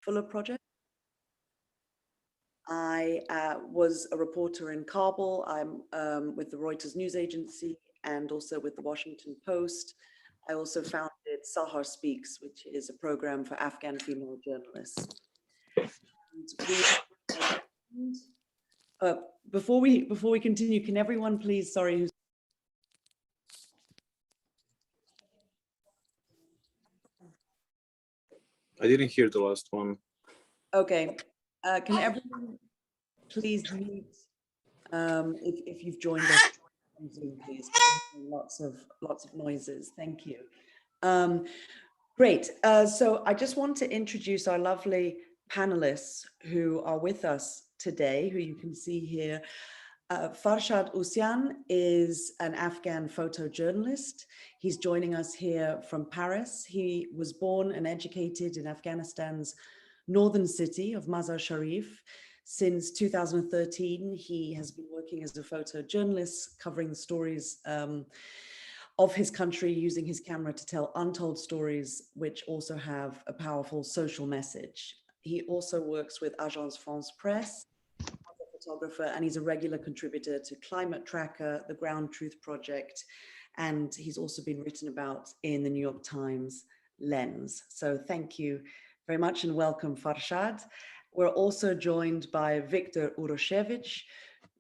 Fuller project. I was a reporter in Kabul. I'm with the Reuters news agency and also with the Washington Post. I also founded Sahar Speaks, which is a program for Afghan female journalists. Before we continue, can everyone please, sorry, who's I didn't hear the last one. okay. Can everyone please mute if you've joined us on Zoom, please? Lots of noises. Thank you. Great. So I just want to introduce our lovely panelists who are with us today, who you can see here. Farshad Usyan is an Afghan photojournalist. He's joining us here from Paris. He was born and educated in Afghanistan's northern city of Mazar Sharif. Since 2013, he has been working as a photojournalist, covering the stories of his country, using his camera to tell untold stories, which also have a powerful social message. He also works with Agence France Presse, photographer, and he's a regular contributor to Climate Tracker, the Ground Truth Project, and he's also been written about in the New York Times Lens. So thank you very much and welcome, Farshad. We're also joined by Viktor Uroshevich.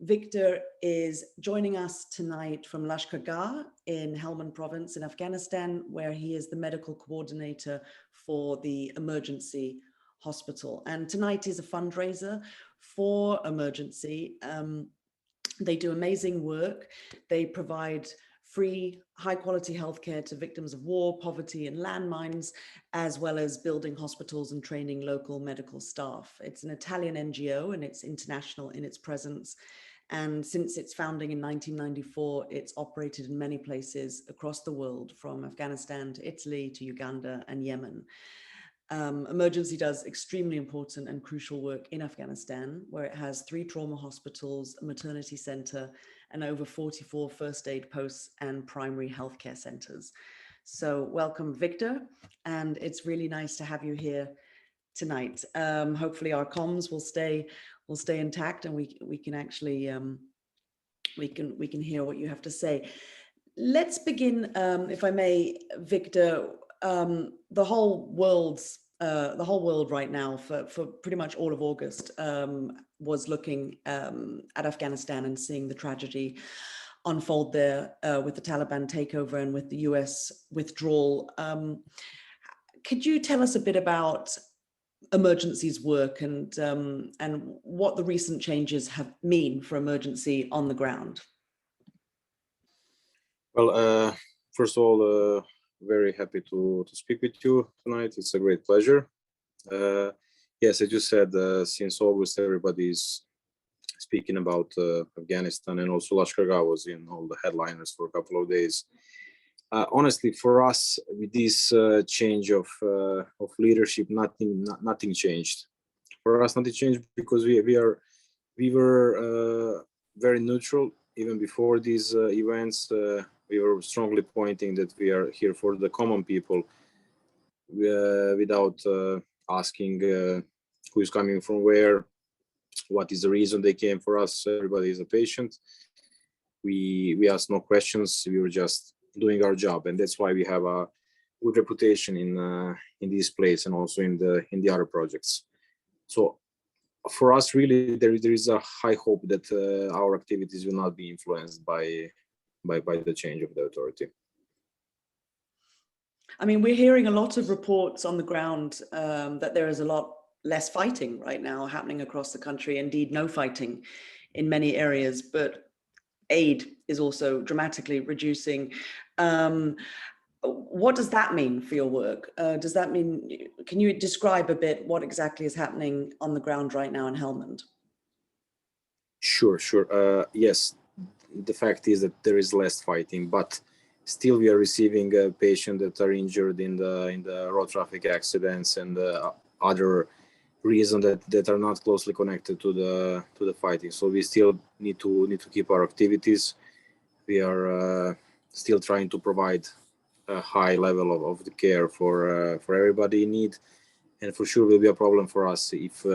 Viktor is joining us tonight from Lashkargah in Helmand province in Afghanistan, where he is the medical coordinator for the emergency hospital. And tonight is a fundraiser for emergency. They do amazing work. They provide free, high-quality healthcare to victims of war, poverty, and landmines, as well as building hospitals and training local medical staff. It's an Italian NGO and it's international in its presence. And since its founding in 1994, it's operated in many places across the world, from Afghanistan to Italy to Uganda and Yemen. Emergency does extremely important and crucial work in Afghanistan, where it has 3 trauma hospitals, a maternity center, and over 44 first aid posts and primary healthcare centers. So welcome, Viktor, and it's really nice to have you here tonight. Hopefully our comms will stay intact, and we can actually we can hear what you have to say. Let's begin, if I may, Viktor. The whole world right now for pretty much all of August was looking at Afghanistan and seeing the tragedy unfold there with the Taliban takeover and with the US withdrawal. Could you tell us a bit about emergency's work and what the recent changes mean for emergency on the ground? Well, first of all, very happy to speak with you tonight. It's a great pleasure. Yes, as you said, since August, everybody is speaking about Afghanistan, and also Lashkargah was in all the headliners for a couple of days. Honestly, for us, with this change of leadership, nothing changed. For us, nothing changed because we were very neutral even before these events. We were strongly pointing that we are here for the common people, without asking who is coming from where, what is the reason they came. For us. Everybody is a patient. We asked no questions. We were just doing our job, and that's why we have a good reputation in this place and also in the other projects. So for us, really, there is a high hope that our activities will not be influenced by the change of the authority. I mean, we're hearing a lot of reports on the ground that there is a lot less fighting right now happening across the country, indeed no fighting in many areas, but aid is also dramatically reducing. What does that mean for your work? Does that mean, can you describe a bit what exactly is happening on the ground right now in Helmand? Sure. Yes, the fact is that there is less fighting, but still we are receiving patients that are injured in the road traffic accidents and other reasons that are not closely connected to the fighting. So we still need to keep our activities. We are still trying to provide a high level of the care for everybody in need, and for sure will be a problem for us if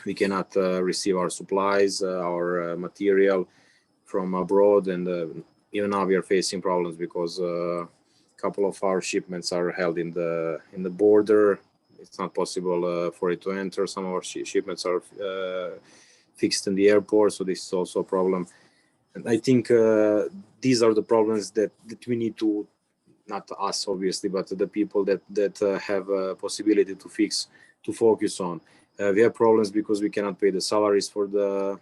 we cannot receive our supplies, our material from abroad, and even now we are facing problems because a couple of our shipments are held in the border. It's not possible for it to enter. Some of our shipments are fixed in the airport, so this is also a problem. And I think these are the problems that we need to, not us obviously, but the people that have a possibility to fix, to focus on. We have problems because we cannot pay the salaries for the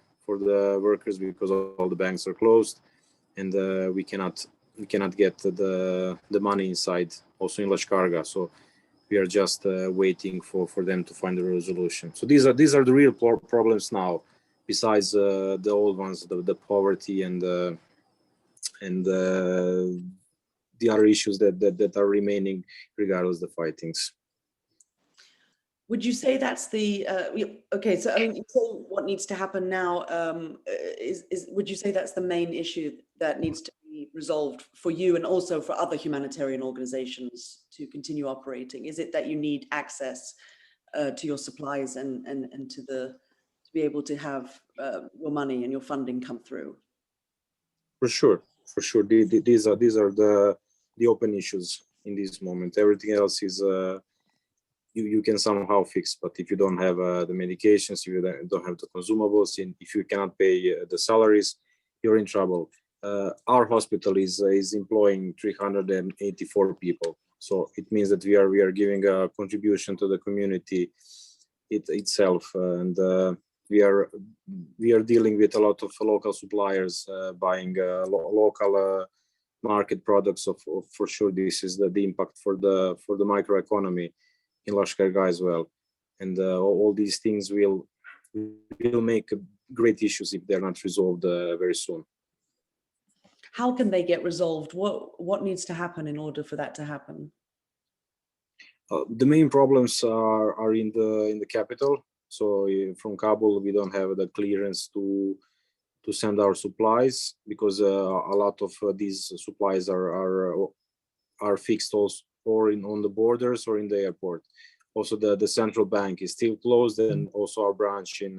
workers because all the banks are closed, and we cannot get the money inside, also in Lashkarga. So we are just waiting for them to find a resolution. So these are the real problems now, besides the old ones, the poverty and the other issues that are remaining regardless of the fightings. Would you say that's the okay? So I mean, so what needs to happen now would you say that's the main issue that needs to be resolved for you and also for other humanitarian organizations to continue operating? Is it that you need access to your supplies and to be able to have your money and your funding come through? For sure. These are the open issues in this moment. Everything else is you can somehow fix, but if you don't have the medications, if you don't have the consumables, and if you cannot pay the salaries, you're in trouble. Our hospital is employing 384 people, so it means that we are giving a contribution to the community itself, and we are dealing with a lot of local suppliers, buying local market products. So for sure, this is the impact for the microeconomy in Lashkargah as well, and all these things will make great issues if they're not resolved very soon. How can they get resolved? What needs to happen in order for that to happen? The main problems are in the capital. So from Kabul, we don't have the clearance to send our supplies because a lot of these supplies are fixed also or on the borders or in the airport. Also, the central bank is still closed, and also our branch in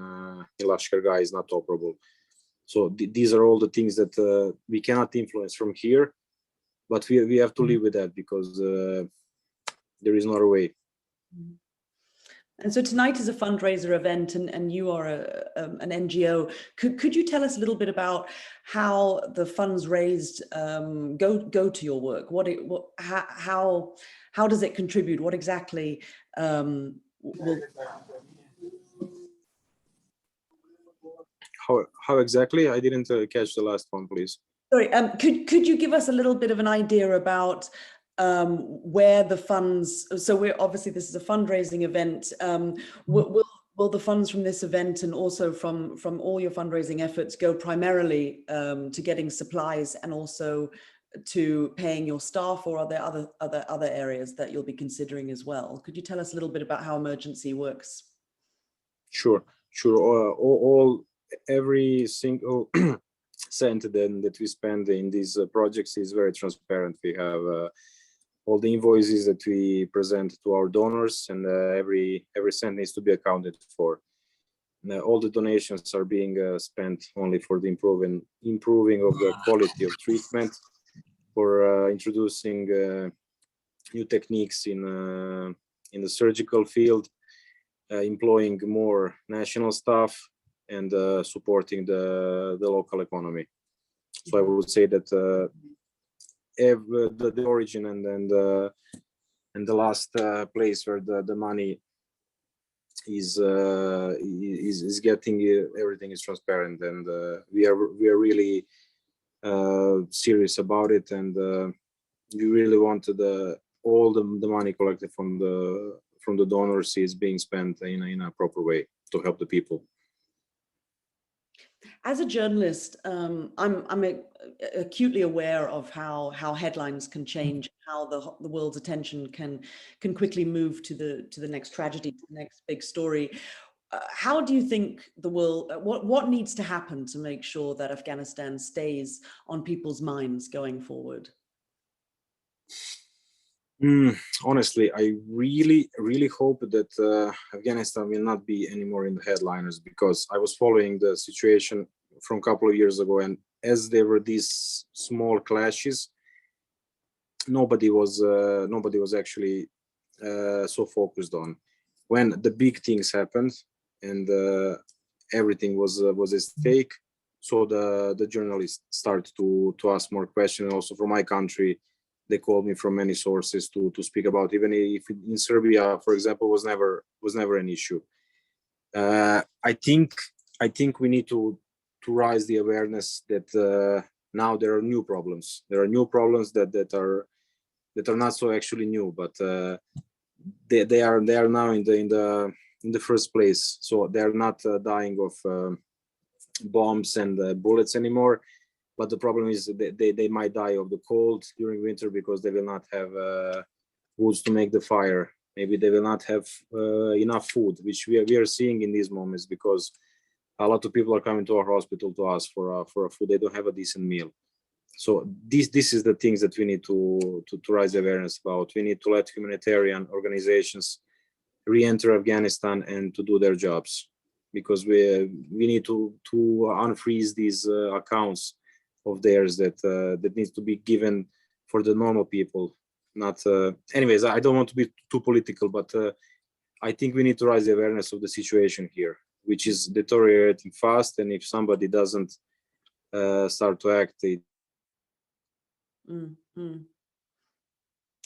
Lashkargah is not operable. So these are all the things that we cannot influence from here, but we have to live with that because there is no other way. And so tonight is a fundraiser event, and you are an NGO. Could you tell us a little bit about how the funds raised go to your work? How does it contribute? What exactly will... How exactly? I didn't catch the last one, please. Sorry, could you give us a little bit of an idea about where the funds, so obviously this is a fundraising event, will the funds from this event and also from all your fundraising efforts go primarily to getting supplies and also to paying your staff, or are there other areas that you'll be considering as well? Could you tell us a little bit about how emergency works? Sure. Every single cent that we spend in these projects is very transparent. We have all the invoices that we present to our donors, and every cent needs to be accounted for. All the donations are being spent only for the improving of the quality of treatment, for introducing new techniques in the surgical field, employing more national staff, and supporting the local economy. So I would say that the origin and the last place where the money is getting, everything is transparent, and we are really serious about it, and we really want all the money collected from the donors is being spent in a proper way to help the people. As a journalist, I'm acutely aware of how headlines can change, how the world's attention can quickly move to the next tragedy, to the next big story. How do you think the world, what needs to happen to make sure that Afghanistan stays on people's minds going forward? Honestly, I really hope that Afghanistan will not be anymore in the headliners, because I was following the situation from a couple of years ago, and as there were these small clashes, nobody was actually so focused on. When the big things happened and everything was at stake, so the journalists started to ask more questions. Also from my country, they called me from many sources to speak about, even if in Serbia, for example, was never an issue. I think we need to raise the awareness that now there are new problems. There are new problems that are not so actually new, but they are now in the first place. So they are not dying of bombs and bullets anymore. But the problem is they might die of the cold during winter, because they will not have woods to make the fire. Maybe they will not have enough food, which we are seeing in these moments, because a lot of people are coming to our hospital to ask for food. They don't have a decent meal. So this is the things that we need to raise awareness about. We need to let humanitarian organizations re-enter Afghanistan and to do their jobs, because we need to unfreeze these accounts of theirs that needs to be given for the normal people. Not anyways, I don't want to be too political, but I think we need to raise the awareness of the situation here, which is deteriorating fast, and if somebody doesn't start to act, I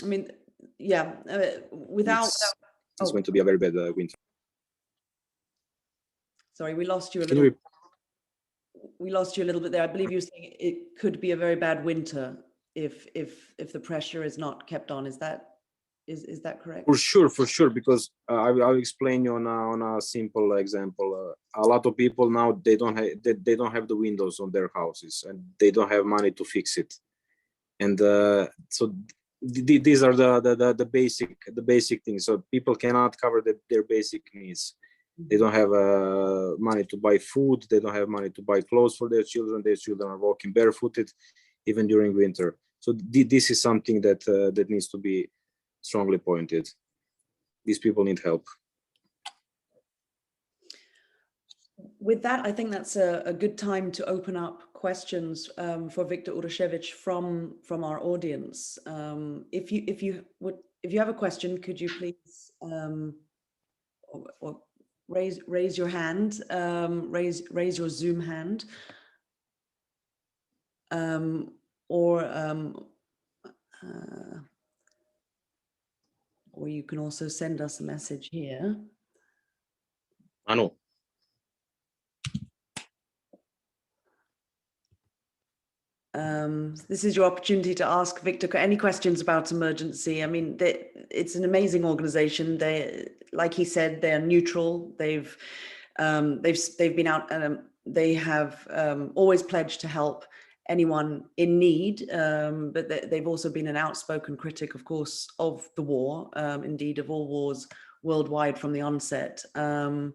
mean, yeah, without. it's going to be a very bad winter. Sorry, we lost you a Can little. We lost you a little bit there. I believe you were saying it could be a very bad winter if the pressure is not kept on. Is that correct? For sure, because I'll explain you on a simple example. A lot of people now, they don't have the windows on their houses, and they don't have money to fix it, and so these are the basic things. So people cannot cover their basic needs. They don't have money to buy food. They don't have money to buy clothes for their children. Their children are walking barefooted, even during winter. So this is something that needs to be strongly pointed. These people need help. With that, I think that's a good time to open up questions for Viktor Urošević from our audience. If you have a question, could you please or raise your hand, raise your Zoom hand, or you can also send us a message here. Anu. This is your opportunity to ask Viktor any questions about emergency. I mean, it's an amazing organization. They, like he said, they're neutral. They've been out and they have always pledged to help anyone in need. But they've also been an outspoken critic, of course, of the war, indeed of all wars worldwide from the onset, and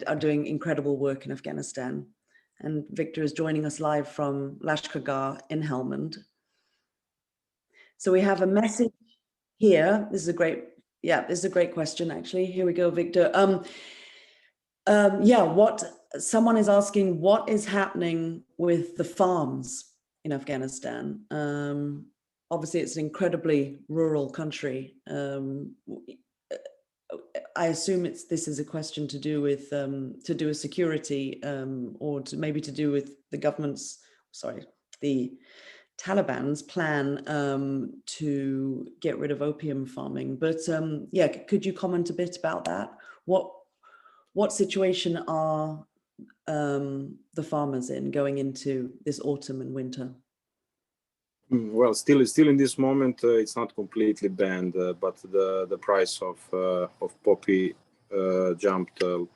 are doing incredible work in Afghanistan. And Viktor is joining us live from Lashkargah in Helmand. So we have a message here. This is a great question, actually. Here we go, Viktor. Someone is asking, what is happening with the farms in Afghanistan? Obviously, it's an incredibly rural country. I assume this is a question to do with security, or maybe to do with the Taliban's plan to get rid of opium farming. But could you comment a bit about that? What situation are the farmers in going into this autumn and winter? Well, still in this moment, it's not completely banned, but the price of poppy jumped 2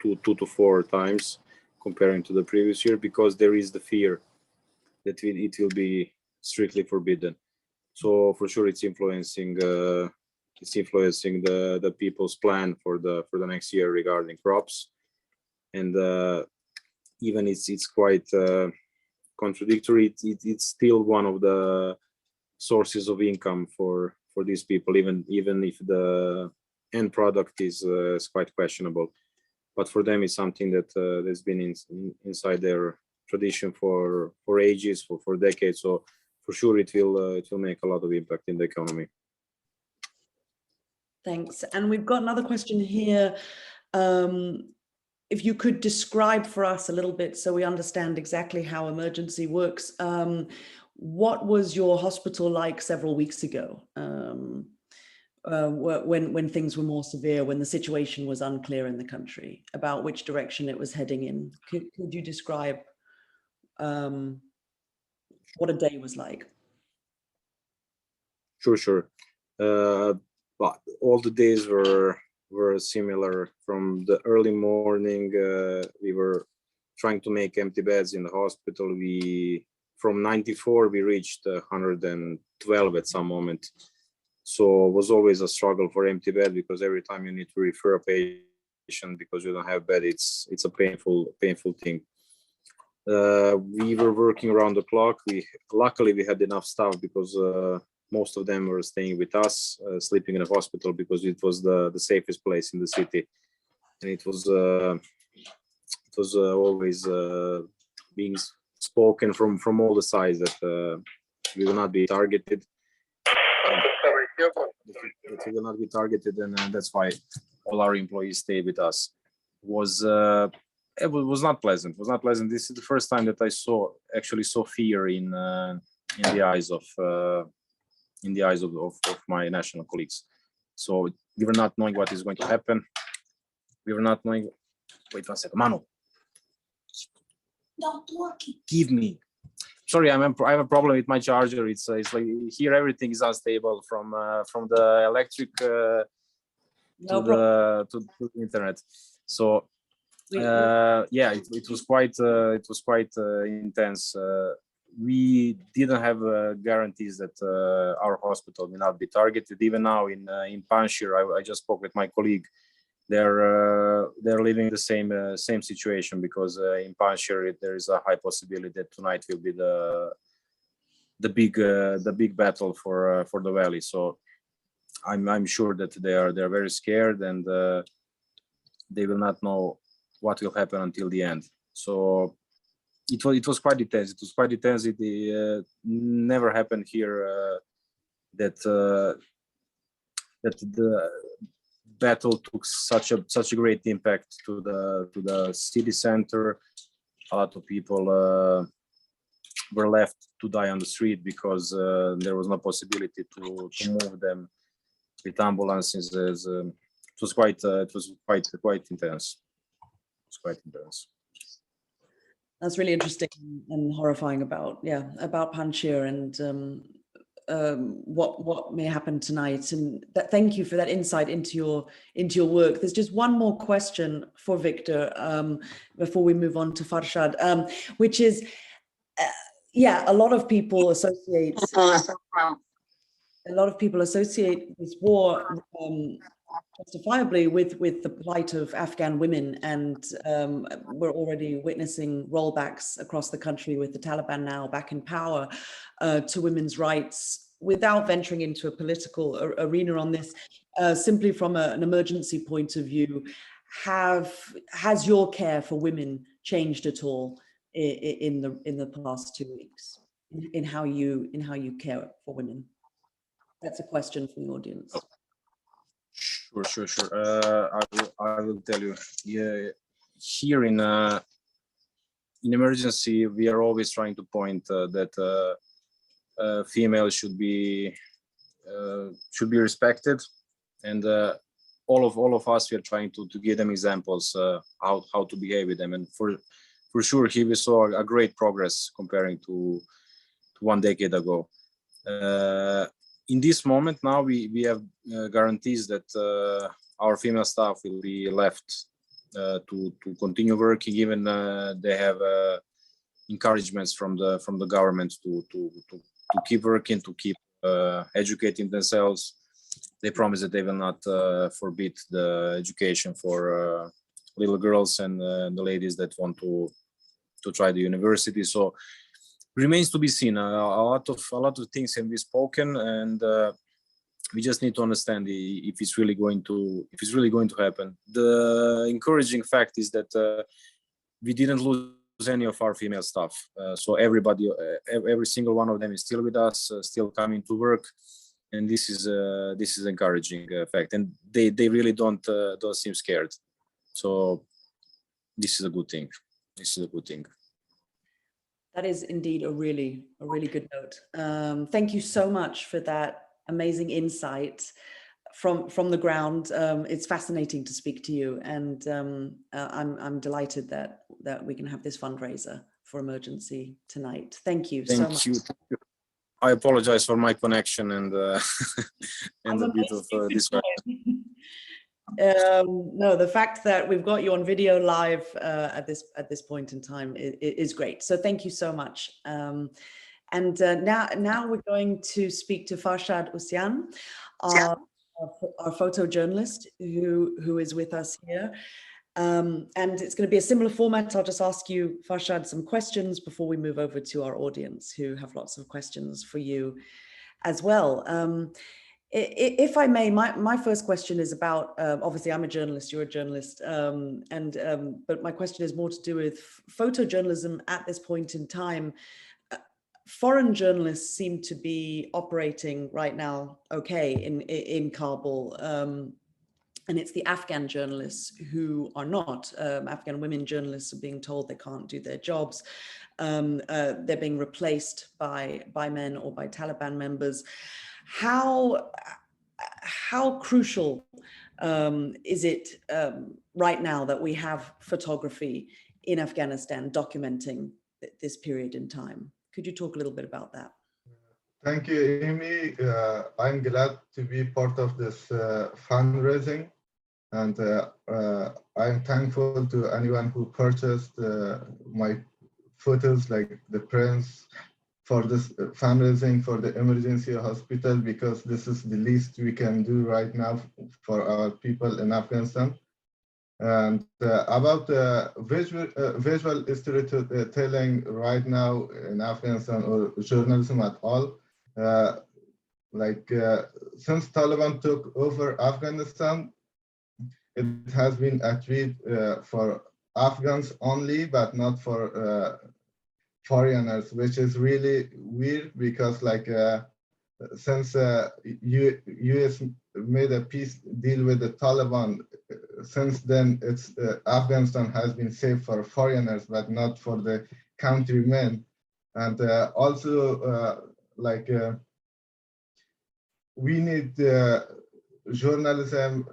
to 4 times comparing to the previous year, because there is the fear that it will be strictly forbidden. So for sure, it's influencing the people's plan for the next year regarding crops, and even it's quite contradictory. It's still one of the sources of income for for these people, even if the end product is quite questionable. But for them, it's something that that's been inside their tradition for ages, for decades. So for sure, it will make a lot of impact in the economy. Thanks. And we've got another question here. If you could describe for us a little bit so we understand exactly how emergency works. What was your hospital like several weeks ago when things were more severe, when the situation was unclear in the country about which direction it was heading in? Could you describe what a day was like? Sure. But all the days were similar. From the early morning, we were trying to make empty beds in the hospital. From 94, we reached 112 at some moment. So it was always a struggle for empty bed, because every time you need to refer a patient because you don't have bed, it's a painful thing. We were working around the clock. Luckily we had enough staff, because most of them were staying with us, sleeping in a hospital, because it was the safest place in the city, and it was always being spoken from all the sides that we will not be targeted. That we will not be targeted, and that's why all our employees stay with us. It was not pleasant. It was not pleasant. This is the first time that I actually saw fear in the eyes of my national colleagues. So we were not knowing what is going to happen. We were not knowing. Wait 1 second, Manu. Don't work. Give me. Sorry, I have a problem with my charger. It's like here everything is unstable from the electric to the internet. So yeah, it was quite intense. We didn't have guarantees that our hospital will not be targeted. Even now in Panjshir, I just spoke with my colleague. They're living the same situation, because in Panjshir there is a high possibility that tonight will be the big battle for the valley. So I'm sure that they're very scared, and they will not know what will happen until the end. So it was quite intense. It was quite intense. It never happened here that the battle took such a great impact to the city center. A lot of people were left to die on the street, because there was no possibility to move them with ambulances. It was quite intense. It was quite intense. That's really interesting and horrifying about Panjshir and what may happen tonight. And thank you for that insight into your work. There's just one more question for Victor before we move on to Farshad, which is, a lot of people associate this war justifiably with the plight of Afghan women, and we're already witnessing rollbacks across the country with the Taliban now back in power to women's rights. Without venturing into a political arena on this, simply from an emergency point of view, has your care for women changed at all in the past 2 weeks in how you care for women? That's a question from the audience. Sure. I will tell you. Yeah, here in emergency, we are always trying to point that females should be respected, and all of us, we are trying to give them examples how to behave with them. And for sure, here we saw a great progress comparing to 1 decade ago. In this moment now, we have guarantees that our female staff will be left to continue working, even they have encouragements from the government to keep working, to keep educating themselves. They promise that they will not forbid the education for little girls and the ladies that want to try the university. So remains to be seen. A lot of things can be spoken, and we just need to understand if it's really going to happen. The encouraging fact is that we didn't lose any of our female staff. So everybody, every single one of them is still with us, still coming to work, and this is encouraging fact. And they really don't seem scared. So this is a good thing. This is a good thing. That is indeed a really good note. Thank you so much for that amazing insight from the ground. It's fascinating to speak to you, and I'm delighted that we can have this fundraiser for emergency tonight. Thank you so much. Thank you. I apologize for my connection and and a bit of this. No, the fact that we've got you on video live at this point in time is great. So thank you so much. And now we're going to speak to Farshad Usyan, our photojournalist who is with us here. And it's going to be a similar format. I'll just ask you, Farshad, some questions before we move over to our audience, who have lots of questions for you as well. If I may, my first question is about, obviously I'm a journalist, you're a journalist, but my question is more to do with photojournalism at this point in time. Foreign journalists seem to be operating right now okay in Kabul, and it's the Afghan journalists who are not. Afghan women journalists are being told they can't do their jobs. They're being replaced by men or by Taliban members. How crucial is it right now that we have photography in Afghanistan documenting this period in time? Could you talk a little bit about that? Thank you, Amy. I'm glad to be part of this fundraising, and I'm thankful to anyone who purchased my photos, like the prints, for this fundraising for the emergency hospital, because this is the least we can do right now for our people in Afghanistan. And about visual storytelling right now in Afghanistan, or journalism at all, since Taliban took over Afghanistan, it has been a treat for Afghans only, but not for foreigners, which is really weird, because since US made a peace deal with the Taliban, since then it's Afghanistan has been safe for foreigners, but not for the countrymen. And also we need journalism,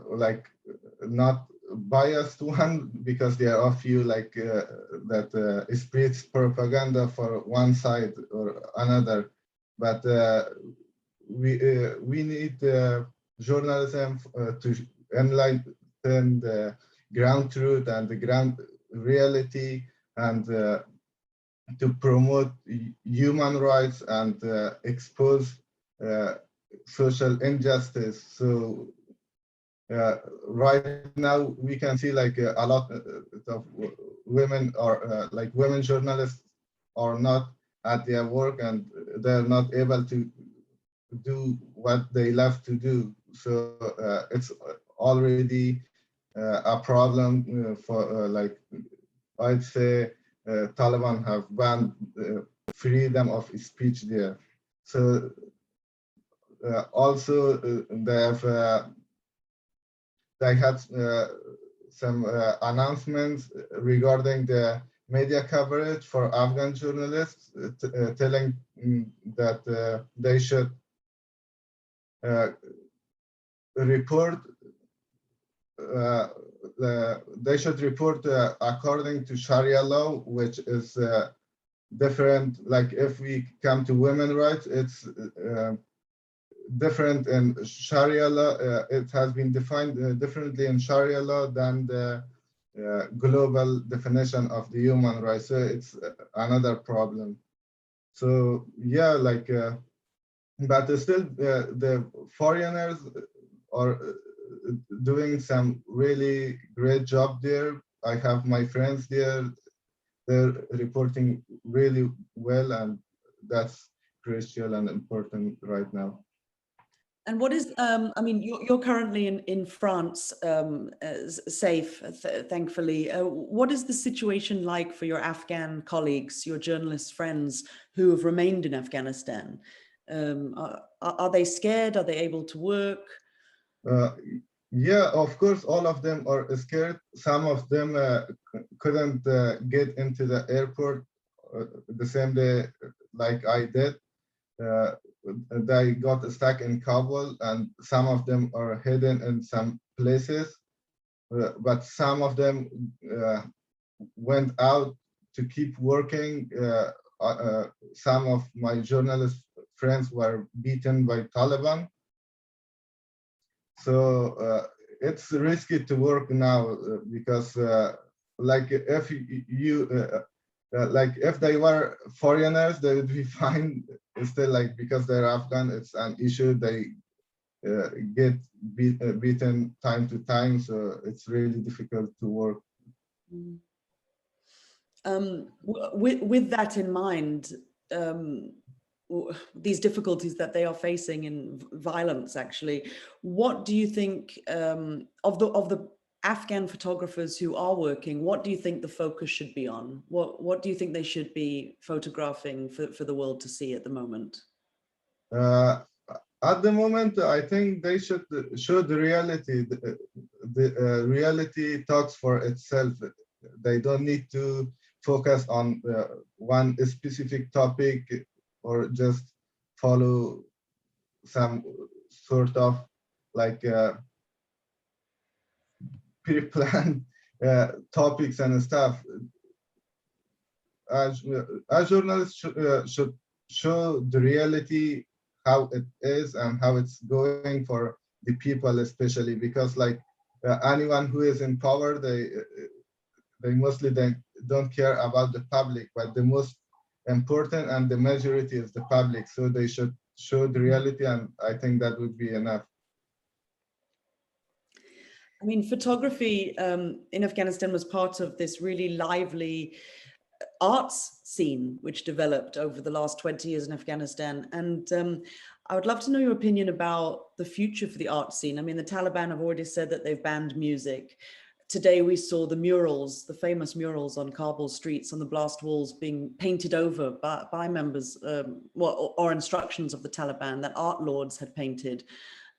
not biased one, because there are a few that spreads propaganda for one side or another, but we need journalism to enlighten the ground truth and the ground reality, and to promote human rights and expose social injustice. So right now we can see a lot of women, or women journalists are not at their work, and they're not able to do what they love to do. So it's already a problem for I'd say Taliban have banned freedom of speech there. So also they had some announcements regarding the media coverage for Afghan journalists, telling that they should report according to Sharia law, which is different. Like if we come to women's rights, it's different in Sharia law. It has been defined differently in Sharia law than the global definition of the human rights. So it's another problem. So yeah, but still the foreigners are doing some really great job there. I have my friends there. They're reporting really well, and that's crucial and important right now. And what is, I mean, you're currently in France, safe, thankfully. What is the situation like for your Afghan colleagues, your journalist friends who have remained in Afghanistan? Are they scared? Are they able to work? Uh, yeah, of course, all of them are scared. Some of them couldn't get into the airport the same day like I did. They got stuck in Kabul, and some of them are hidden in some places. But some of them went out to keep working. Some of my journalist friends were beaten by Taliban. So it's risky to work now because like if you like if they were foreigners, they would be fine. Still, like because they're Afghan, it's an issue. They get beaten time to time, so it's really difficult to work. With that in mind, these difficulties that they are facing in violence, actually, what do you think of the Afghan photographers who are working? What do you think the focus should be on? What do you think they should be photographing for the world to see at the moment? At the moment, I think they should show the reality. The reality talks for itself. They don't need to focus on one specific topic or just follow some sort of like pre-planned topics and stuff. As journalists should show the reality, how it is and how it's going for the people, especially because like anyone who is in power, they mostly don't care about the public, but the most important and the majority is the public. So they should show the reality, and I think that would be enough. I mean, photography in Afghanistan was part of this really lively arts scene which developed over the last 20 years in Afghanistan. And I would love to know your opinion about the future for the art scene. I mean, the Taliban have already said that they've banned music. Today we saw the murals, the famous murals on Kabul streets, on the blast walls being painted over by members or instructions of the Taliban that art lords had painted.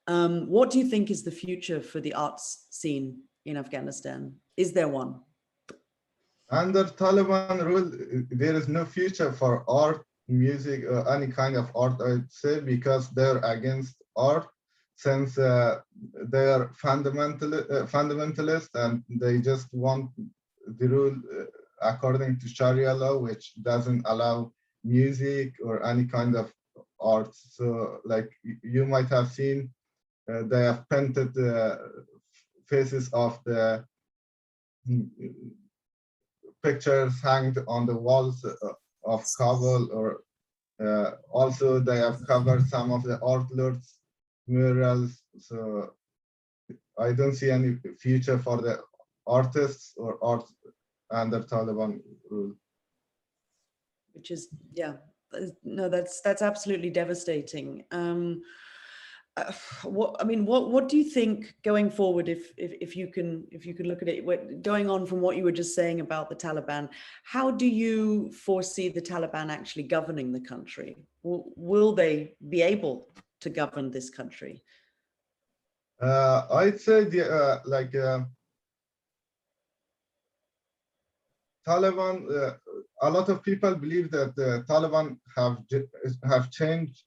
What do you think is the future for the arts scene in Afghanistan? Is there one? Under Taliban rule, there is no future for art, music, or any kind of art, I'd say, because they're against art, since they are fundamentalist and they just want the rule according to Sharia law, which doesn't allow music or any kind of art. So, like you might have seen, they have painted the faces of the pictures hanged on the walls of Kabul, or also they have covered some of the art lords' murals. So I don't see any future for the artists or art under Taliban rule. Which is, yeah, no, that's absolutely devastating. What do you think going forward, if you can look at it, going on from what you were just saying about the Taliban, how do you foresee the Taliban actually governing the country? Will they be able to govern this country? I'd say Taliban. A lot of people believe that the Taliban have changed.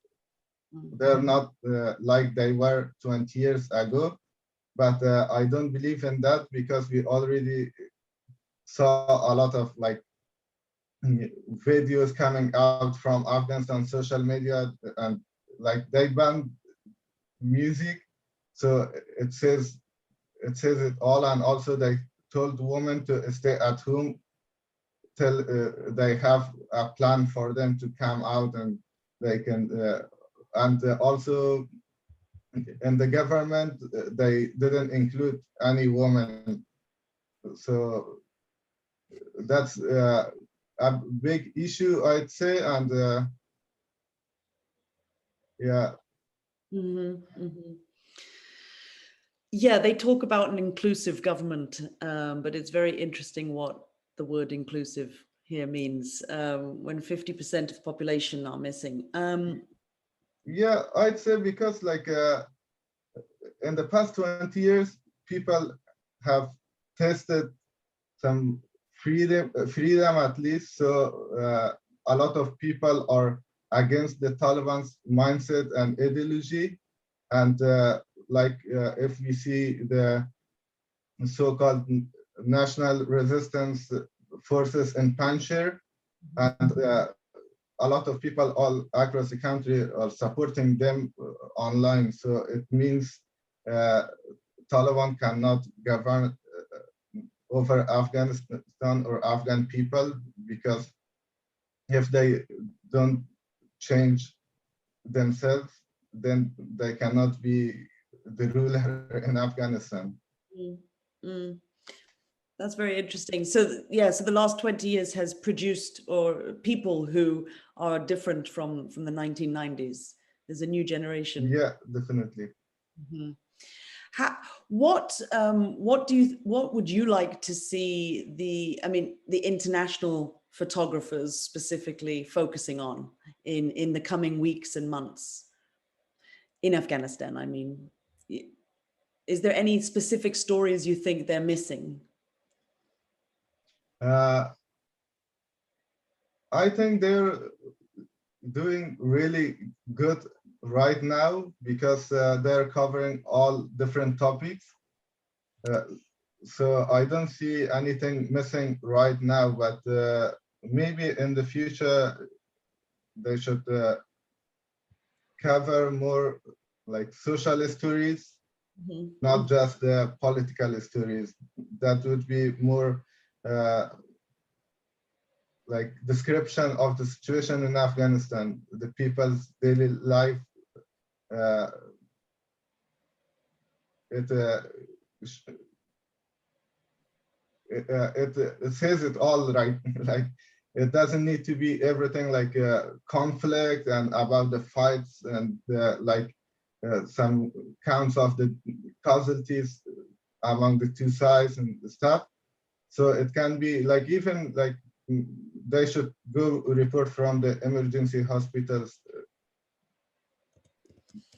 They're not like they were 20 years ago, but I don't believe in that, because we already saw a lot of like videos coming out from Afghanistan social media, and like they banned music, so it says it all. And also they told women to stay at home till they have a plan for them to come out, and they can and also in the government they didn't include any woman, so that's a big issue, I'd say. And yeah, Mhm, mhm. Yeah, they talk about an inclusive government, but it's very interesting what the word inclusive here means when 50% of the population are missing. Yeah, I'd say because like in the past 20 years, people have tested some freedom at least. So a lot of people are against the Taliban's mindset and ideology. And if we see the so-called national resistance forces in Panjshir, and a lot of people all across the country are supporting them online. So it means uh, Taliban cannot govern over Afghanistan or Afghan people, because if they don't change themselves, then they cannot be the ruler in Afghanistan. Mm, mm. That's very interesting. So yeah, so the last 20 years has produced or people who are different from the 1990s. There's a new generation. Yeah, definitely. Mhm. What would you like to see the international photographers specifically focusing on in the coming weeks and months in Afghanistan? I mean, is there any specific stories you think they're missing? Uh, I think they're doing really good right now because they're covering all different topics. Uh, so I don't see anything missing right now, but maybe in the future they should cover more like social stories, Mhm. not just the political stories. That would be more uh, like description of the situation in Afghanistan, the people's daily life. Uh, it, uh, it says it all right. Like it doesn't need to be everything like conflict and about the fights and some counts of the casualties among the two sides and stuff. So it can be like even like they should go report from the emergency hospitals.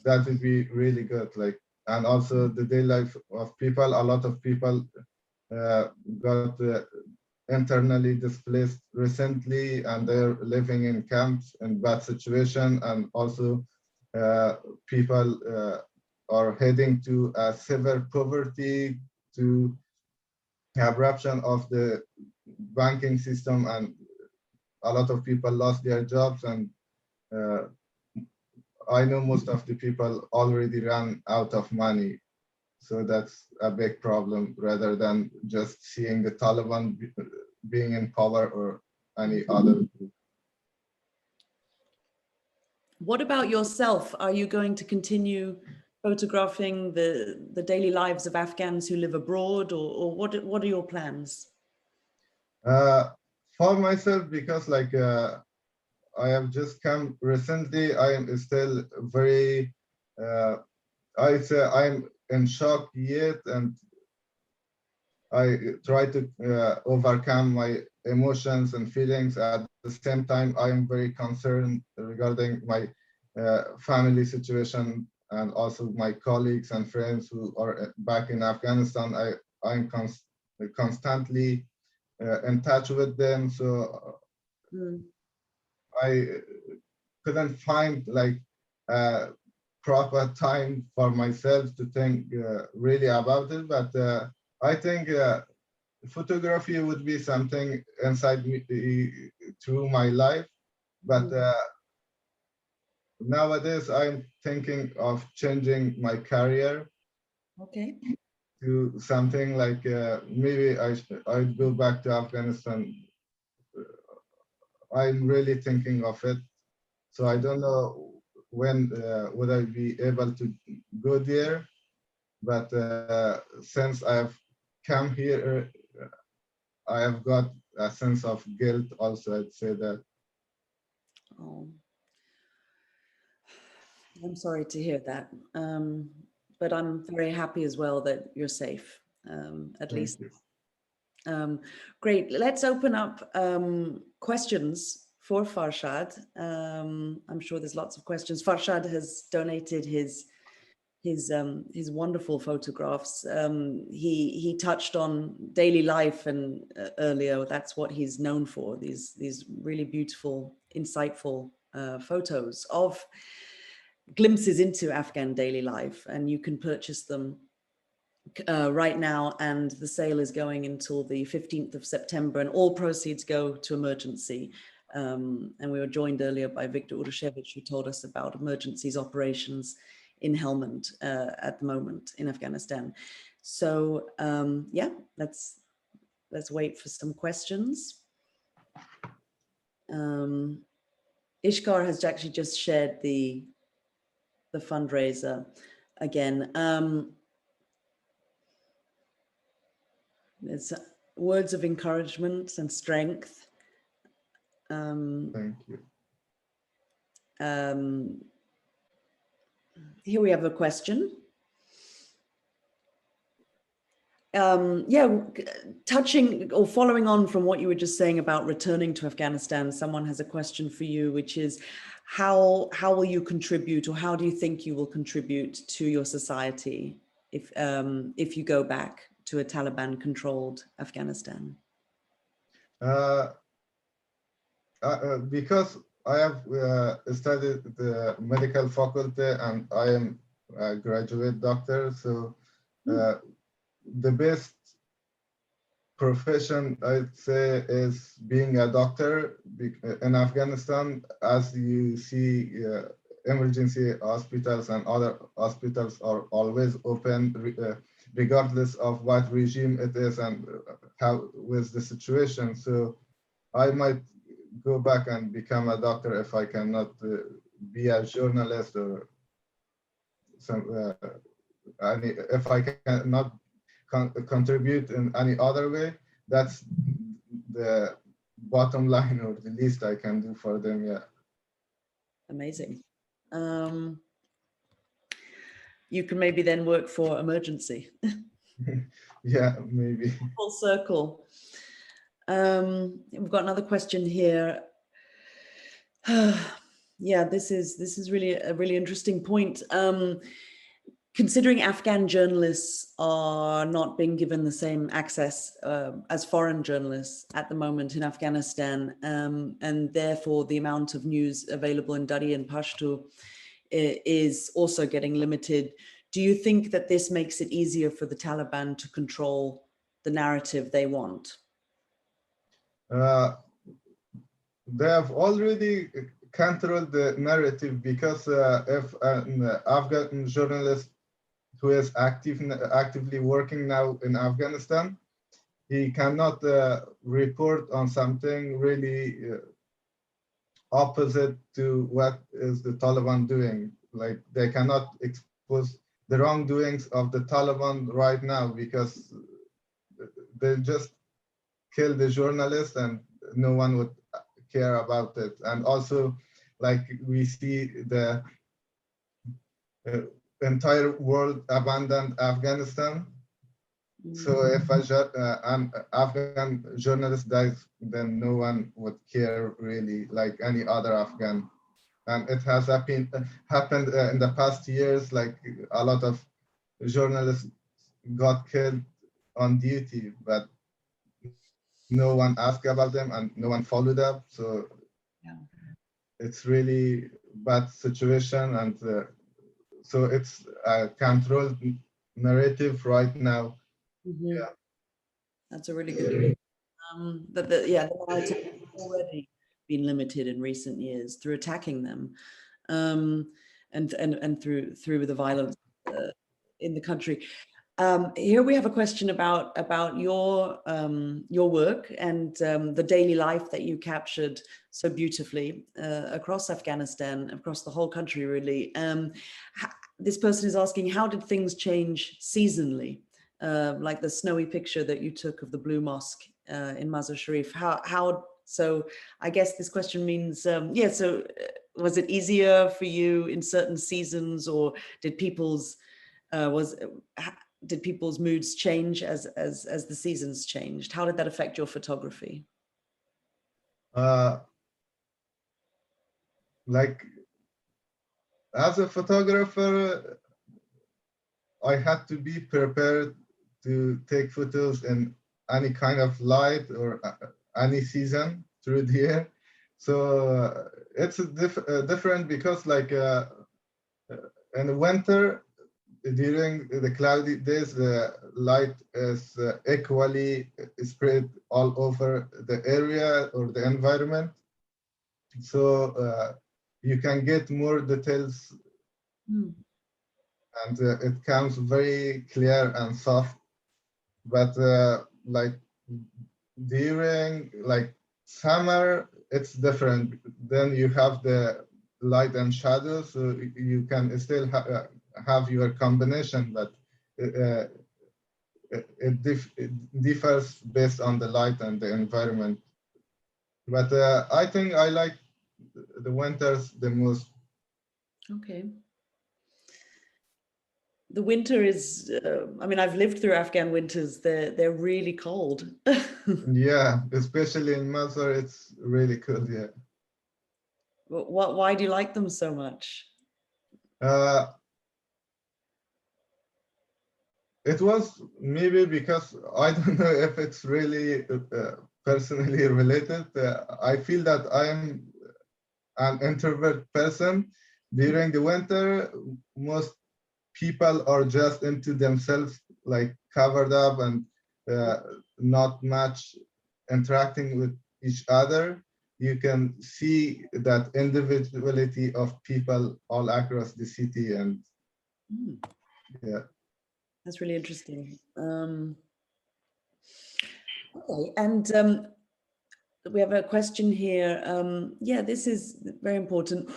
That would be really good. Like, and also the daily life of people. A lot of people uh, got internally displaced recently, and they're living in camps in bad situation. And also people are heading to a severe poverty, to abruption of the banking system, and a lot of people lost their jobs. And uh, I know most of the people already ran out of money. So that's a big problem rather than just seeing the Taliban being in power or any other group. What about yourself? Are you going to continue photographing the daily lives of Afghans who live abroad, or what are your plans? Uh, for myself, because I have just come recently, I am still very, I say I'm in shock yet, and I try to overcome my emotions and feelings. At the same time, I am very concerned regarding my family situation and also my colleagues and friends who are back in Afghanistan. I'm constantly in touch with them. So Mm. I couldn't find like proper time for myself to think really about it. But I think photography would be something inside me through my life. But nowadays, I'm thinking of changing my career Okay. to something like maybe I'd go back to Afghanistan. I'm really thinking of it. So I don't know when would I be able to go there. But since I have come here, I have got a sense of guilt also, I'd say that. Oh. I'm sorry to hear that. But I'm very happy as well that you're safe, at Thank least. you. Great. Let's open up questions for Farshad. I'm sure there's lots of questions. Farshad has donated his wonderful photographs. He touched on daily life and earlier. That's what he's known for. These really beautiful, insightful photos of glimpses into Afghan daily life, and you can purchase them right now, and the sale is going until the 15th of September, and all proceeds go to emergency. And we were joined earlier by Viktor Urushevich, who told us about emergencies operations in Helmand at the moment in Afghanistan. So yeah, let's wait for some questions. Ishkar has actually just shared the fundraiser again. It's words of encouragement and strength. Thank you. Here we have a question. Yeah, touching or following on from what you were just saying about returning to Afghanistan, someone has a question for you, which is how will you contribute, or how do you think you will contribute to your society if you go back to a Taliban-controlled Afghanistan? Because I have studied the medical faculty and I am a graduate doctor, so the best profession I'd say is being a doctor in Afghanistan. As you see, emergency hospitals and other hospitals are always open, regardless of what regime it is and how with the situation. So I might go back and become a doctor if I cannot be a journalist or some. If I cannot contribute in any other way, that's the bottom line or the least I can do for them. Yeah. Amazing. You can maybe then work for emergency. Yeah, maybe. Full circle. We've got another question here. Yeah, this is really a really interesting point. Considering Afghan journalists are not being given the same access as foreign journalists at the moment in Afghanistan, and therefore the amount of news available in Dari and Pashto is also getting limited, do you think that this makes it easier for the Taliban to control the narrative they want? They have already controlled the narrative, because if an Afghan journalist who is actively working now in Afghanistan, he cannot report on something really opposite to what is the Taliban doing. Like, they cannot expose the wrongdoings of the Taliban right now, because they just kill the journalist and no one would care about it. And also, like, we see the entire world abandoned Afghanistan. So if an Afghan journalist dies, then no one would care really, like any other Afghan. And it has happened in the past years, like a lot of journalists got killed on duty, but no one asked about them and no one followed up. So Yeah. It's really bad situation, and so it's a controlled narrative right now. Mm-hmm. Yeah. That's a really good. The narrative has already been limited in recent years through attacking them, and through the violence in the country. Here we have a question about your work and the daily life that you captured so beautifully across Afghanistan, across the whole country, really. This person is asking, how did things change seasonally? Like the snowy picture that you took of the Blue Mosque in Mazar Sharif. So I guess this question means, yeah, so was it easier for you in certain seasons, or did people's did people's moods change as the seasons changed? How did that affect your photography? Like as a photographer, I had to be prepared to take photos in any kind of light or any season through the year. So it's different because like in the winter, during the cloudy days, the light is equally spread all over the area or the environment. So you can get more details and it comes very clear and soft. But like during like summer, it's different. Then you have the light and shadow, so you can still have your combination, but it differs based on the light and the environment. But I think I like the winters the most. Okay. The winter is, I mean, I've lived through Afghan winters. They're really cold. Yeah, especially in Mazar, it's really cold. Yeah. Why do you like them so much? It was maybe because I don't know if it's really personally related. I feel that I am an introvert person. During the winter, most people are just into themselves, like covered up and not much interacting with each other. You can see that individuality of people all across the city, and yeah. That's really interesting. Okay, and we have a question here. Yeah, this is very important.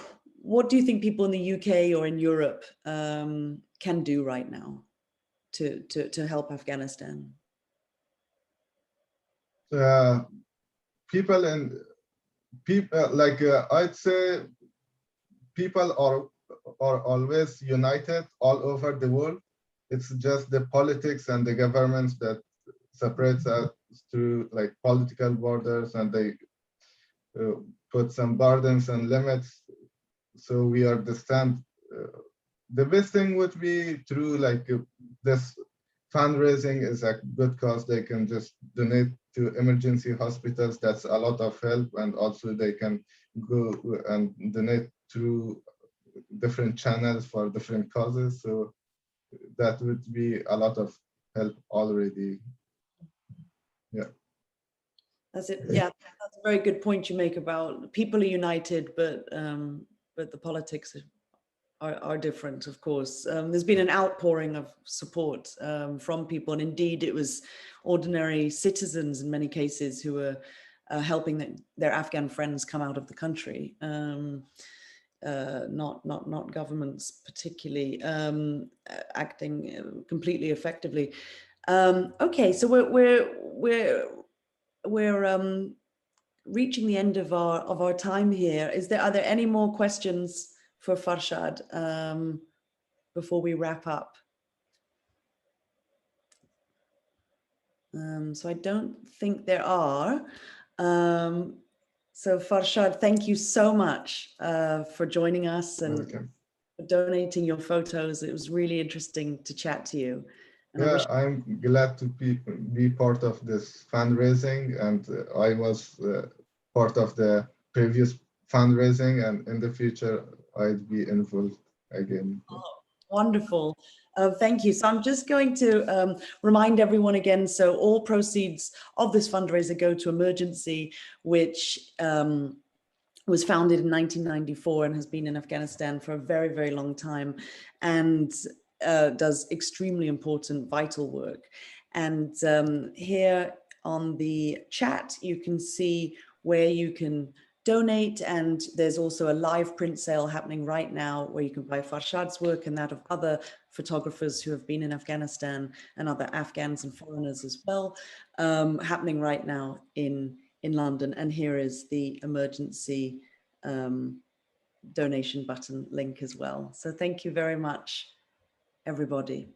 What do you think people in the UK or in Europe can do right now to help Afghanistan? People and people like I'd say people are always united all over the world. It's just the politics and the governments that separates us through like political borders, and they put some burdens and limits. So we understand. The best thing would be through like this fundraising is a good cause. They can just donate to emergency hospitals. That's a lot of help, and also they can go and donate through different channels for different causes. So that would be a lot of help already. Yeah. That's it. Yeah, that's a very good point you make about people are united, but the politics are different, of course. There's been an outpouring of support from people, and indeed it was ordinary citizens in many cases who were helping their Afghan friends come out of the country. Not governments particularly acting completely effectively. Okay, so we're reaching the end of our time here. Are there any more questions for Farshad before we wrap up? So I don't think there are. So Farshad, thank you so much for joining us and for donating your photos. It was really interesting to chat to you. And I'm glad to be part of this fundraising, and I was part of the previous fundraising, and in the future I'd be involved again. Oh, wonderful. Thank you. So I'm just going to remind everyone again, so all proceeds of this fundraiser go to Emergency, which was founded in 1994 and has been in Afghanistan for a very, very long time, and does extremely important, vital work. And here on the chat, you can see where you can donate, and there's also a live print sale happening right now where you can buy Farshad's work and that of other photographers who have been in Afghanistan and other Afghans and foreigners as well, happening right now in London. And here is the Emergency donation button link as well. So thank you very much, everybody.